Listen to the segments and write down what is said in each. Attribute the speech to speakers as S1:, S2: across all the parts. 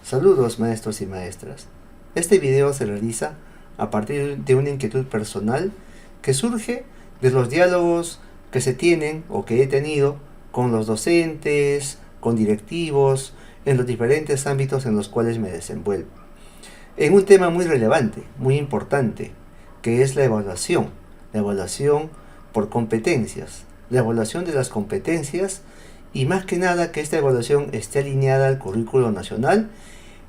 S1: Saludos maestros y maestras. Este video se realiza a partir de una inquietud personal que surge de los diálogos que se tienen o que he tenido con los docentes, con directivos, en los diferentes ámbitos en los cuales me desenvuelvo. En un tema muy relevante, muy importante, que es la evaluación por competencias, la evaluación de las competencias y más que nada que esta evaluación esté alineada al currículo nacional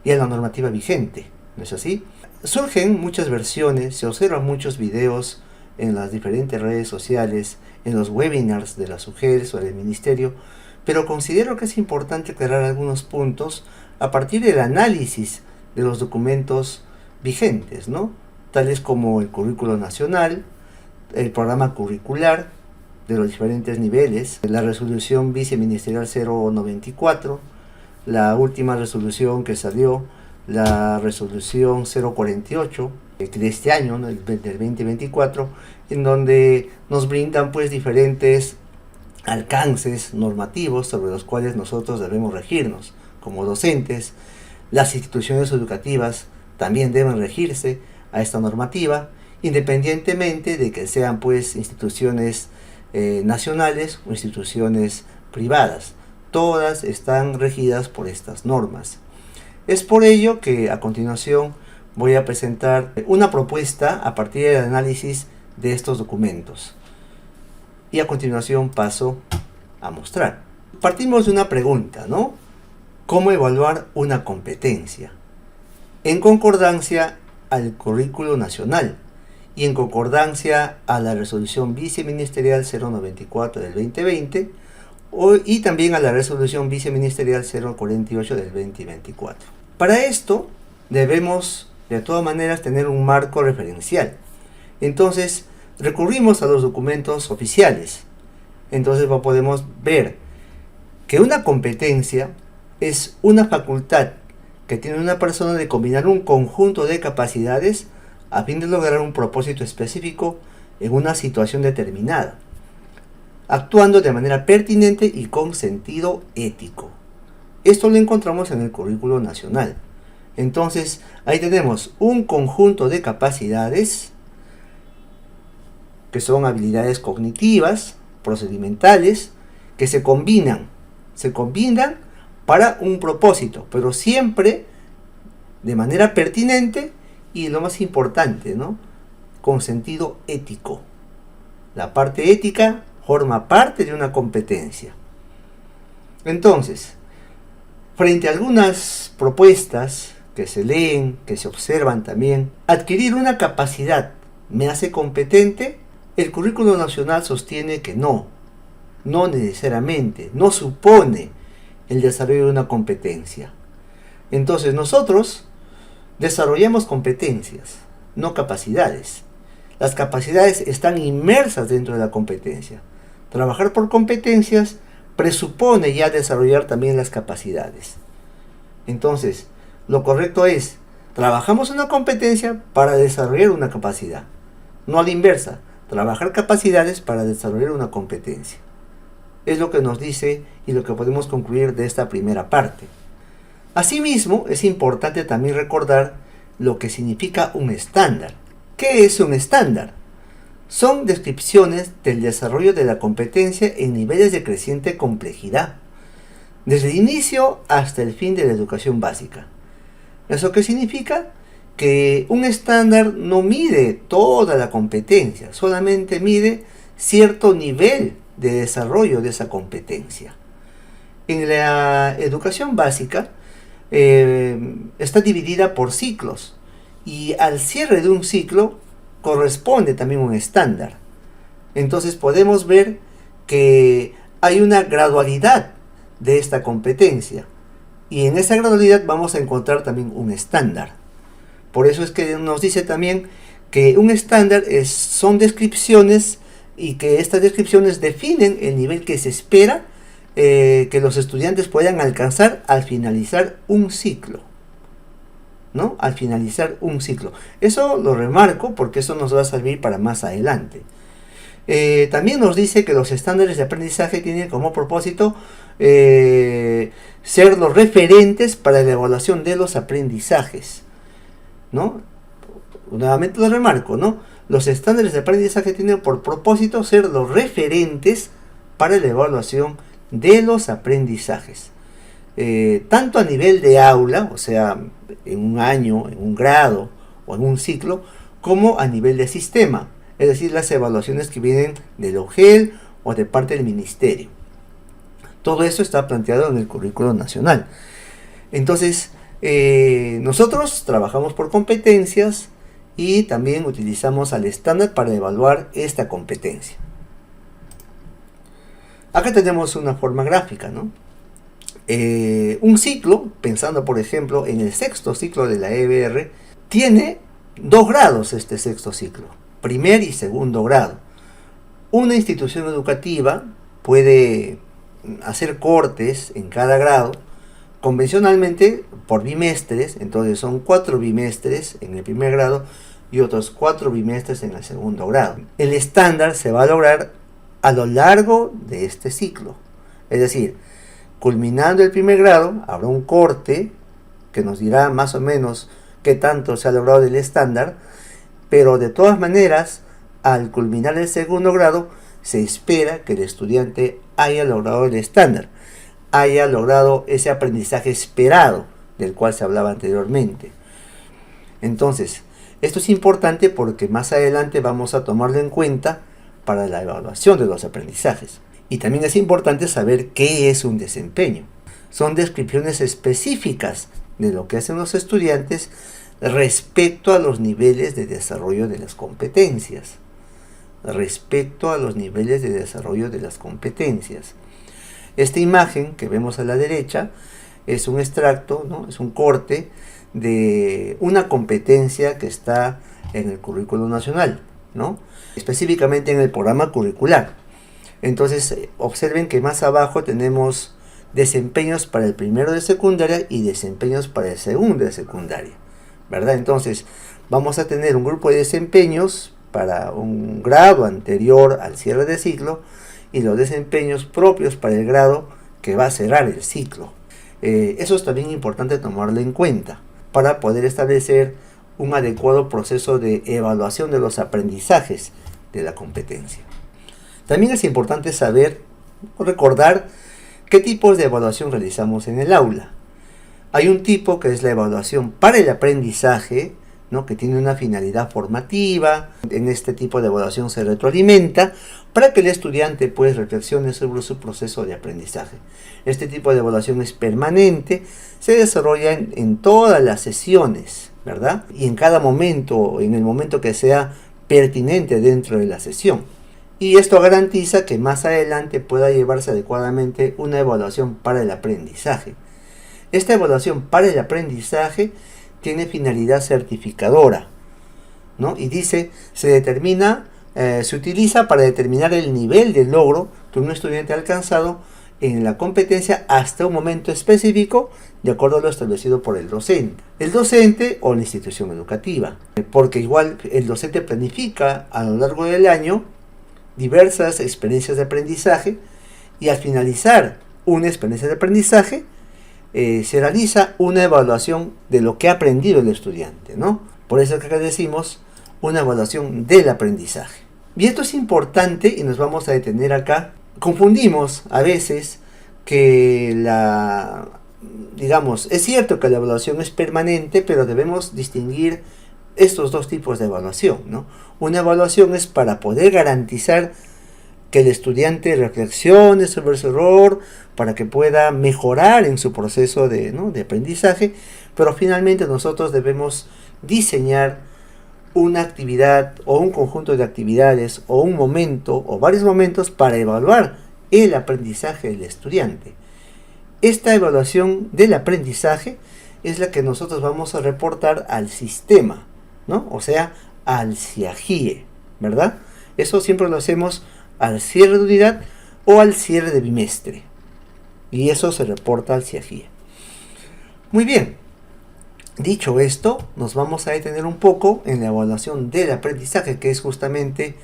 S1: y a la normativa vigente, ¿no es así? Surgen muchas versiones, se observan muchos videos en las diferentes redes sociales, en los webinars de las UGELs o del Ministerio, pero considero que es importante aclarar algunos puntos a partir del análisis de los documentos vigentes, ¿no? Tales como el currículo nacional, el programa curricular de los diferentes niveles, la resolución viceministerial 094, la última resolución que salió, la resolución 048 de este año, ¿no? del 2024, en donde nos brindan pues diferentes alcances normativos sobre los cuales nosotros debemos regirnos como docentes. Las instituciones educativas también deben regirse a esta normativa, independientemente de que sean pues instituciones nacionales o instituciones privadas. Todas están regidas por estas normas. Es por ello que a continuación voy a presentar una propuesta a partir del análisis de estos documentos. Y a continuación paso a mostrar. Partimos de una pregunta, ¿no? ¿Cómo evaluar una competencia? En concordancia al currículo nacional y en concordancia a la resolución viceministerial 094 del 2020 y también a la resolución viceministerial 048 del 2024. Para esto debemos de todas maneras tener un marco referencial. Entonces recurrimos a los documentos oficiales. Entonces podemos ver que una competencia es una facultad que tiene una persona de combinar un conjunto de capacidades a fin de lograr un propósito específico en una situación determinada, actuando de manera pertinente y con sentido ético. Esto lo encontramos en el currículo nacional. Entonces, ahí tenemos un conjunto de capacidades que son habilidades cognitivas, procedimentales, que se combinan para un propósito, pero siempre de manera pertinente y lo más importante, ¿no? Con sentido ético. La parte ética forma parte de una competencia. Entonces, frente a algunas propuestas que se leen, que se observan también, adquirir una capacidad me hace competente. El currículo nacional sostiene que no necesariamente, no supone el desarrollo de una competencia. Entonces nosotros desarrollamos competencias, no capacidades. Las capacidades están inmersas dentro de la competencia. Trabajar por competencias presupone ya desarrollar también las capacidades. Entonces, lo correcto es, trabajamos una competencia para desarrollar una capacidad, no a la inversa, trabajar capacidades para desarrollar una competencia. Es lo que nos dice y lo que podemos concluir de esta primera parte. Asimismo, es importante también recordar lo que significa un estándar. ¿Qué es un estándar? Son descripciones del desarrollo de la competencia en niveles de creciente complejidad, desde el inicio hasta el fin de la educación básica. ¿Eso qué significa? Que un estándar no mide toda la competencia, solamente mide cierto nivel de desarrollo de esa competencia. En la educación básica está dividida por ciclos y al cierre de un ciclo corresponde también un estándar. Entonces podemos ver que hay una gradualidad de esta competencia y en esa gradualidad vamos a encontrar también un estándar. Por eso es que nos dice también que un estándar son descripciones y que estas descripciones definen el nivel que se espera que los estudiantes puedan alcanzar al finalizar un ciclo, ¿no? Al finalizar un ciclo. Eso lo remarco porque eso nos va a servir para más adelante. También nos dice que los estándares de aprendizaje tienen como propósito ser los referentes para la evaluación de los aprendizajes, ¿no? Nuevamente lo remarco, ¿no? Los estándares de aprendizaje tienen por propósito ser los referentes para la evaluación de los aprendizajes. Tanto a nivel de aula, o sea, en un año, en un grado o en un ciclo, como a nivel de sistema, es decir, las evaluaciones que vienen del OGEL o de parte del ministerio. Todo eso está planteado en el currículo nacional. Entonces, nosotros trabajamos por competencias y también utilizamos al estándar para evaluar esta competencia. Acá tenemos una forma gráfica, ¿no? Un ciclo, pensando por ejemplo en el sexto ciclo de la EBR, tiene 2 grados este sexto ciclo, primer y segundo grado. Una institución educativa puede hacer cortes en cada grado, convencionalmente por bimestres, entonces son 4 bimestres en el primer grado y otros 4 bimestres en el segundo grado. El estándar se va a lograr a lo largo de este ciclo, es decir, culminando el primer grado habrá un corte que nos dirá más o menos qué tanto se ha logrado del estándar, pero de todas maneras al culminar el segundo grado se espera que el estudiante haya logrado el estándar, haya logrado ese aprendizaje esperado del cual se hablaba anteriormente. Entonces, esto es importante porque más adelante vamos a tomarlo en cuenta para la evaluación de los aprendizajes. Y también es importante saber qué es un desempeño. Son descripciones específicas de lo que hacen los estudiantes respecto a los niveles de desarrollo de las competencias. Esta imagen que vemos a la derecha es un extracto, ¿no? Es un corte de una competencia que está en el currículo nacional, ¿no? Específicamente en el programa curricular. Entonces observen que más abajo tenemos desempeños para el primero de secundaria y desempeños para el segundo de secundaria, ¿verdad? Entonces vamos a tener un grupo de desempeños para un grado anterior al cierre de ciclo y los desempeños propios para el grado que va a cerrar el ciclo. Eso es también importante tomarlo en cuenta para poder establecer un adecuado proceso de evaluación de los aprendizajes de la competencia. También es importante saber o recordar qué tipos de evaluación realizamos en el aula. Hay un tipo que es la evaluación para el aprendizaje, ¿no? Que tiene una finalidad formativa. En este tipo de evaluación se retroalimenta para que el estudiante pues reflexione sobre su proceso de aprendizaje. Este tipo de evaluación es permanente, se desarrolla en todas las sesiones, ¿verdad? Y en cada momento, en el momento que sea pertinente dentro de la sesión. Y esto garantiza que más adelante pueda llevarse adecuadamente una evaluación para el aprendizaje. Esta evaluación para el aprendizaje tiene finalidad certificadora, ¿no? Y dice, se utiliza para determinar el nivel de logro que un estudiante ha alcanzado en la competencia hasta un momento específico, de acuerdo a lo establecido por el docente. El docente o la institución educativa, porque igual el docente planifica a lo largo del año diversas experiencias de aprendizaje y al finalizar una experiencia de aprendizaje se realiza una evaluación de lo que ha aprendido el estudiante, ¿no? Por eso es que decimos una evaluación del aprendizaje. Y esto es importante y nos vamos a detener acá. Confundimos a veces que es cierto que la evaluación es permanente, pero debemos distinguir estos dos tipos de evaluación, ¿no? Una evaluación es para poder garantizar que el estudiante reflexione sobre su error, para que pueda mejorar en su proceso de aprendizaje, pero finalmente nosotros debemos diseñar una actividad o un conjunto de actividades o un momento o varios momentos para evaluar el aprendizaje del estudiante. Esta evaluación del aprendizaje es la que nosotros vamos a reportar al sistema, ¿no? O sea, al CIAGIE, ¿verdad? Eso siempre lo hacemos al cierre de unidad o al cierre de bimestre. Y eso se reporta al CIAGIE. Muy bien. Dicho esto, nos vamos a detener un poco en la evaluación del aprendizaje, que es justamente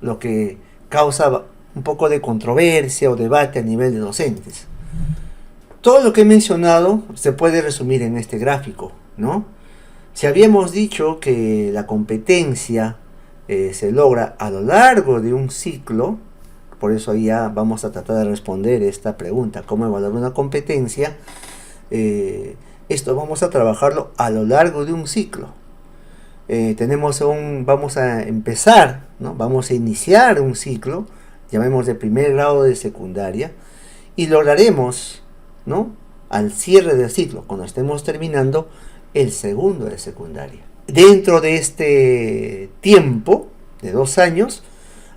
S1: lo que causa un poco de controversia o debate a nivel de docentes. Todo lo que he mencionado se puede resumir en este gráfico, ¿no? Si habíamos dicho que la competencia se logra a lo largo de un ciclo, por eso ahí ya vamos a tratar de responder esta pregunta, ¿cómo evaluar una competencia? Esto vamos a trabajarlo a lo largo de un ciclo. Vamos a empezar, ¿no? Vamos a iniciar un ciclo, llamemos de primer grado de secundaria, y lograremos, ¿no?, al cierre del ciclo, cuando estemos terminando el segundo de secundaria. Dentro de este tiempo de 2 años,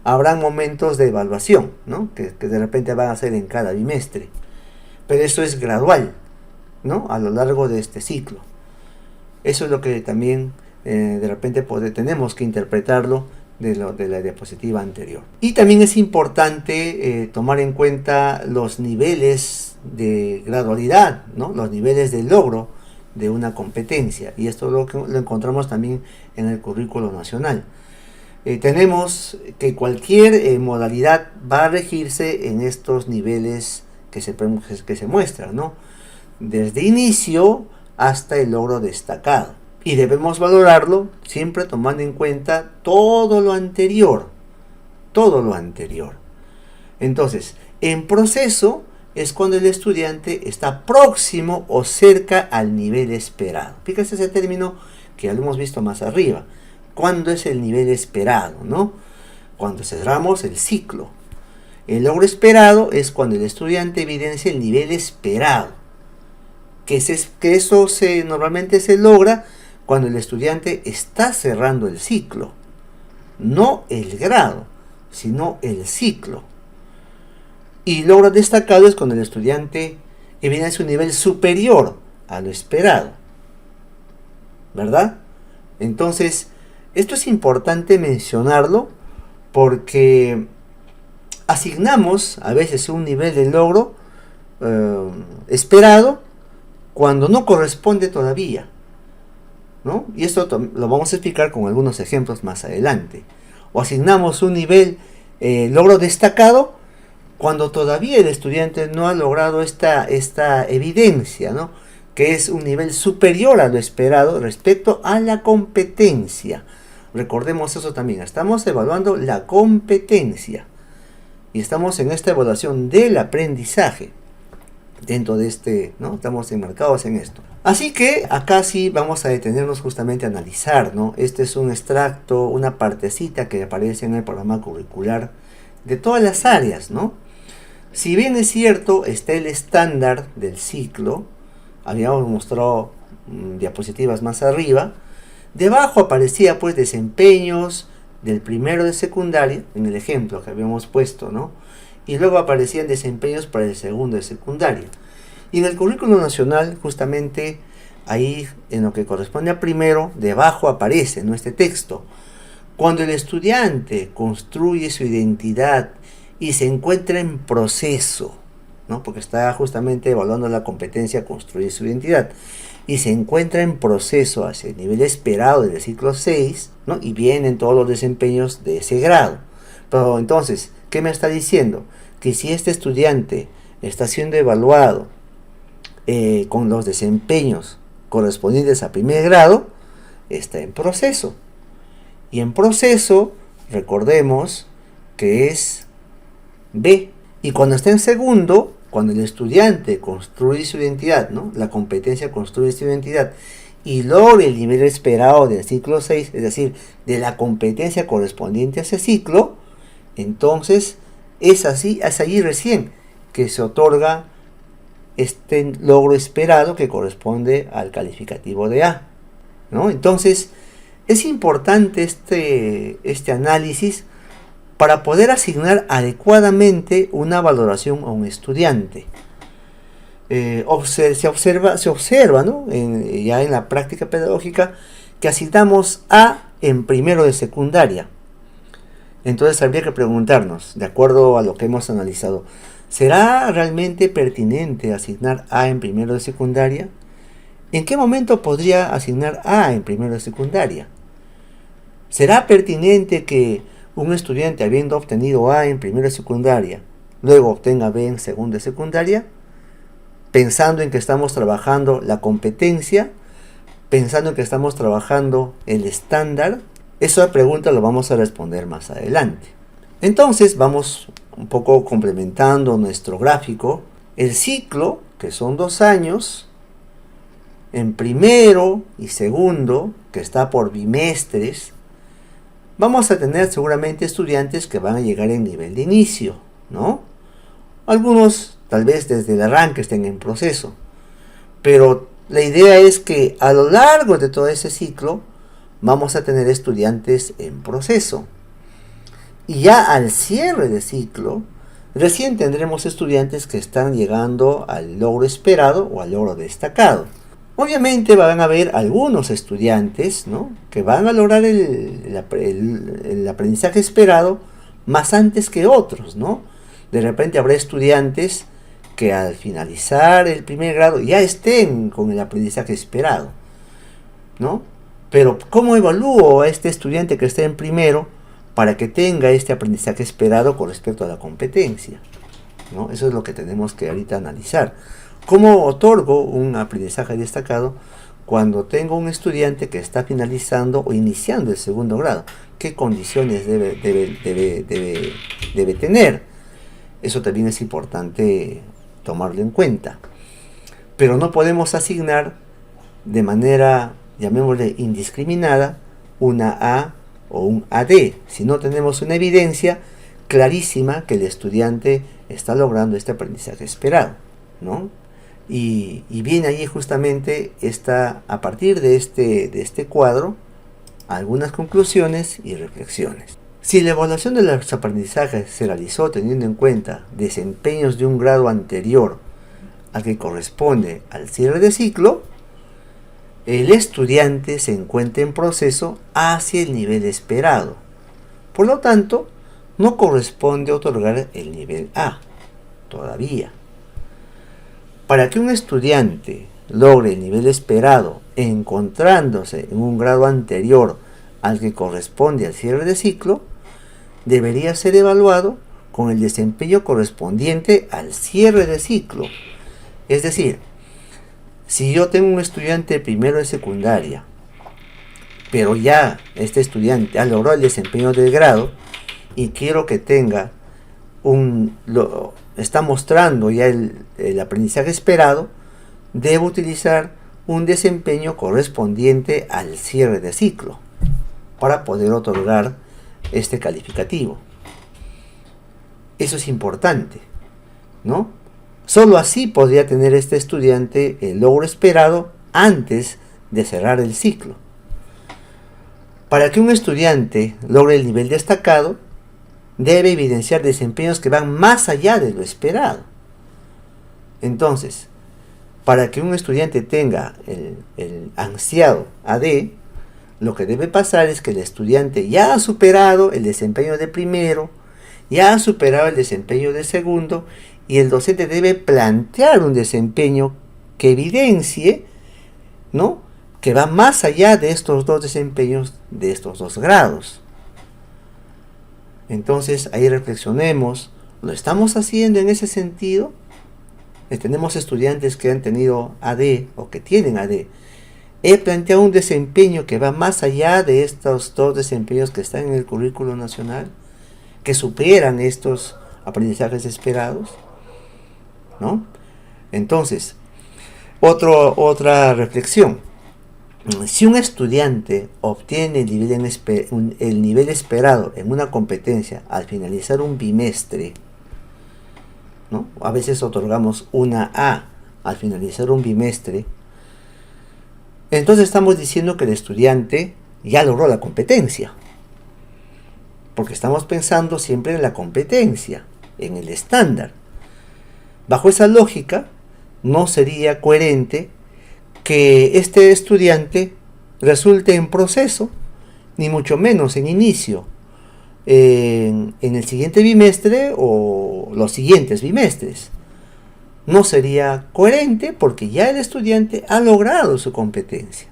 S1: habrán momentos de evaluación, ¿no?, que de repente van a ser en cada bimestre, pero eso es gradual, ¿no?, a lo largo de este ciclo. Eso es lo que también de repente tenemos que interpretarlo de la diapositiva anterior. Y también es importante tomar en cuenta los niveles de gradualidad, ¿no?, los niveles de logro de una competencia, y esto lo encontramos también en el currículo nacional. Tenemos que cualquier modalidad va a regirse en estos niveles que se muestran, ¿no?, desde inicio hasta el logro destacado. Y debemos valorarlo siempre tomando en cuenta todo lo anterior. Entonces, en proceso es cuando el estudiante está próximo o cerca al nivel esperado. Fíjate ese término que ya lo hemos visto más arriba. ¿Cuándo es el nivel esperado, no? Cuando cerramos el ciclo. El logro esperado es cuando el estudiante evidencia el nivel esperado. Que eso normalmente se logra cuando el estudiante está cerrando el ciclo, no el grado, sino el ciclo. Y logro destacado es cuando el estudiante evidencia un nivel superior a lo esperado, ¿verdad? Entonces, esto es importante mencionarlo porque asignamos a veces un nivel de logro esperado cuando no corresponde todavía, ¿no? Y esto lo vamos a explicar con algunos ejemplos más adelante. O asignamos un nivel logro destacado cuando todavía el estudiante no ha logrado esta evidencia, ¿no?, que es un nivel superior a lo esperado respecto a la competencia. Recordemos eso también, estamos evaluando la competencia y estamos en esta evaluación del aprendizaje. Dentro de ¿no?, estamos enmarcados en esto. Así que acá sí vamos a detenernos justamente a analizar, ¿no? Este es un extracto, una partecita que aparece en el programa curricular de todas las áreas, ¿no? Si bien es cierto, está el estándar del ciclo, habíamos mostrado diapositivas más arriba, debajo aparecía pues desempeños del primero de secundaria, en el ejemplo que habíamos puesto, ¿no?, y luego aparecían desempeños para el segundo de secundaria. Y en el currículo nacional, justamente ahí en lo que corresponde a primero, debajo aparece, ¿no?, este texto. Cuando el estudiante construye su identidad y se encuentra en proceso, ¿no?, porque está justamente evaluando la competencia construir su identidad, y se encuentra en proceso hacia el nivel esperado del ciclo 6, ¿no?, y vienen todos los desempeños de ese grado. Pero entonces, ¿qué me está diciendo? Que si este estudiante está siendo evaluado con los desempeños correspondientes a primer grado, está en proceso. Y en proceso, recordemos que es B. Y cuando está en segundo, cuando el estudiante construye su identidad, ¿no?, la competencia construye su identidad, y logra el nivel esperado del ciclo 6, es decir, de la competencia correspondiente a ese ciclo, entonces es allí recién que se otorga este logro esperado que corresponde al calificativo de A, ¿no? Entonces es importante este análisis para poder asignar adecuadamente una valoración a un estudiante. Se observa, ¿no?, ya en la práctica pedagógica, que asignamos A en primero de secundaria. Entonces habría que preguntarnos, de acuerdo a lo que hemos analizado, ¿será realmente pertinente asignar A en primero de secundaria? ¿En qué momento podría asignar A en primero de secundaria? ¿Será pertinente que un estudiante habiendo obtenido A en primera de secundaria, luego obtenga B en segunda de secundaria, pensando en que estamos trabajando la competencia, pensando en que estamos trabajando el estándar? Esa pregunta lo vamos a responder más adelante. Entonces vamos un poco complementando nuestro gráfico. El ciclo, que son 2 años, en primero y segundo, que está por bimestres, vamos a tener seguramente estudiantes que van a llegar en nivel de inicio, ¿no? Algunos tal vez desde el arranque estén en proceso, pero la idea es que a lo largo de todo ese ciclo vamos a tener estudiantes en proceso. Y ya al cierre de ciclo, recién tendremos estudiantes que están llegando al logro esperado o al logro destacado. Obviamente van a haber algunos estudiantes, ¿no?, que van a lograr el aprendizaje esperado más antes que otros, ¿no? De repente habrá estudiantes que al finalizar el primer grado ya estén con el aprendizaje esperado, ¿no? Pero ¿cómo evalúo a este estudiante que está en primero para que tenga este aprendizaje esperado con respecto a la competencia, ¿no? Eso es lo que tenemos que ahorita analizar. ¿Cómo otorgo un aprendizaje destacado cuando tengo un estudiante que está finalizando o iniciando el segundo grado? ¿Qué condiciones debe tener? Eso también es importante tomarlo en cuenta. Pero no podemos asignar de manera, llamémosle, indiscriminada, una A o un AD, si no tenemos una evidencia clarísima que el estudiante está logrando este aprendizaje esperado, ¿no? Y viene ahí justamente a partir de este cuadro, algunas conclusiones y reflexiones. Si la evaluación de los aprendizajes se realizó teniendo en cuenta desempeños de un grado anterior al que corresponde al cierre de ciclo, el estudiante se encuentra en proceso hacia el nivel esperado. Por lo tanto, no corresponde otorgar el nivel A todavía. Para que un estudiante logre el nivel esperado encontrándose en un grado anterior al que corresponde al cierre de ciclo, debería ser evaluado con el desempeño correspondiente al cierre de ciclo. Es decir, si yo tengo un estudiante primero de secundaria, pero ya este estudiante ha logrado el desempeño del grado y quiero que tenga está mostrando ya el aprendizaje esperado, debo utilizar un desempeño correspondiente al cierre de ciclo para poder otorgar este calificativo. Eso es importante, ¿no? Solo así podría tener este estudiante el logro esperado antes de cerrar el ciclo. Para que un estudiante logre el nivel destacado, debe evidenciar desempeños que van más allá de lo esperado. Entonces, para que un estudiante tenga el ansiado AD, lo que debe pasar es que el estudiante ya ha superado el desempeño de primero, ya ha superado el desempeño de segundo, y el docente debe plantear un desempeño que evidencie, ¿no?, que va más allá de estos dos desempeños, de estos dos grados. Entonces ahí reflexionemos, ¿lo estamos haciendo en ese sentido? Tenemos estudiantes que han tenido AD o que tienen AD. He planteado un desempeño que va más allá de estos dos desempeños que están en el currículo nacional, que superan estos aprendizajes esperados, ¿no? Entonces, otra reflexión. Si un estudiante obtiene el nivel esperado en una competencia al finalizar un bimestre, ¿no? A veces otorgamos una A al finalizar un bimestre, entonces estamos diciendo que el estudiante ya logró la competencia, porque estamos pensando siempre en la competencia, en el estándar. Bajo esa lógica, no sería coherente que este estudiante resulte en proceso, ni mucho menos en inicio, en el siguiente bimestre o los siguientes bimestres. No sería coherente porque ya el estudiante ha logrado su competencia,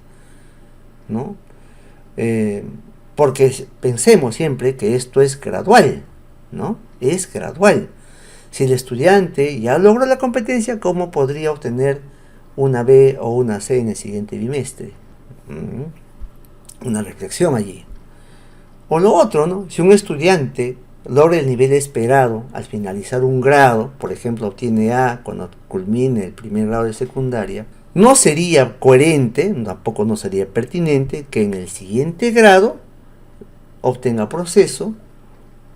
S1: ¿no? Porque pensemos siempre que esto es gradual, ¿no? Es gradual. Si el estudiante ya logró la competencia, ¿cómo podría obtener una B o una C en el siguiente bimestre? Una reflexión allí. O lo otro, ¿no? Si un estudiante logra el nivel esperado al finalizar un grado, por ejemplo, obtiene A cuando culmine el primer grado de secundaria, no sería coherente, tampoco no sería pertinente que en el siguiente grado obtenga proceso,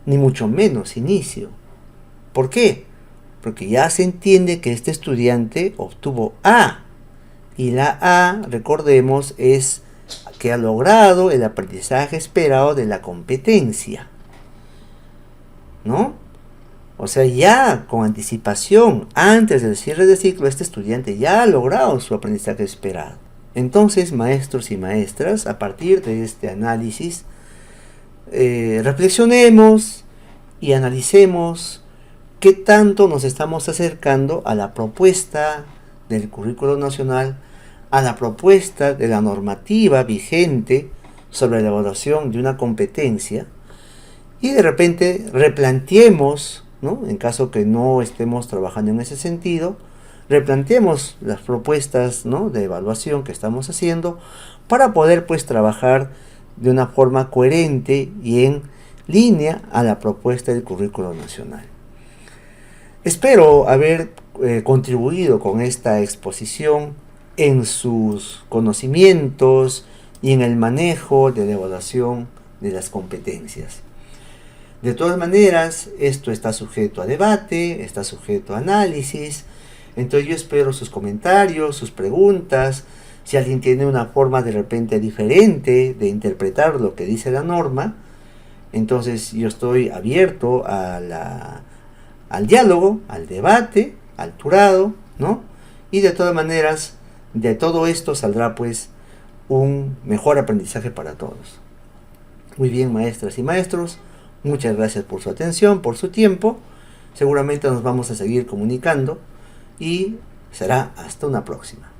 S1: ni mucho menos inicio. ¿Por qué? Porque ya se entiende que este estudiante obtuvo A, y la A, recordemos, es que ha logrado el aprendizaje esperado de la competencia, ¿no? O sea, ya con anticipación, antes del cierre de ciclo, este estudiante ya ha logrado su aprendizaje esperado. Entonces, maestros y maestras, a partir de este análisis, reflexionemos y analicemos qué tanto nos estamos acercando a la propuesta del currículo nacional, a la propuesta de la normativa vigente sobre la evaluación de una competencia, y de repente replanteemos, ¿no? En caso que no estemos trabajando en ese sentido, replanteemos las propuestas, ¿no?, de evaluación que estamos haciendo para poder pues trabajar de una forma coherente y en línea a la propuesta del currículo nacional. Espero haber contribuido con esta exposición en sus conocimientos y en el manejo de la evaluación de las competencias. De todas maneras, esto está sujeto a debate, está sujeto a análisis, entonces yo espero sus comentarios, sus preguntas. Si alguien tiene una forma de repente diferente de interpretar lo que dice la norma, entonces yo estoy abierto al diálogo, al debate, alturado, ¿no? Y de todas maneras, de todo esto saldrá pues un mejor aprendizaje para todos. Muy bien, maestras y maestros, muchas gracias por su atención, por su tiempo. Seguramente nos vamos a seguir comunicando y será hasta una próxima.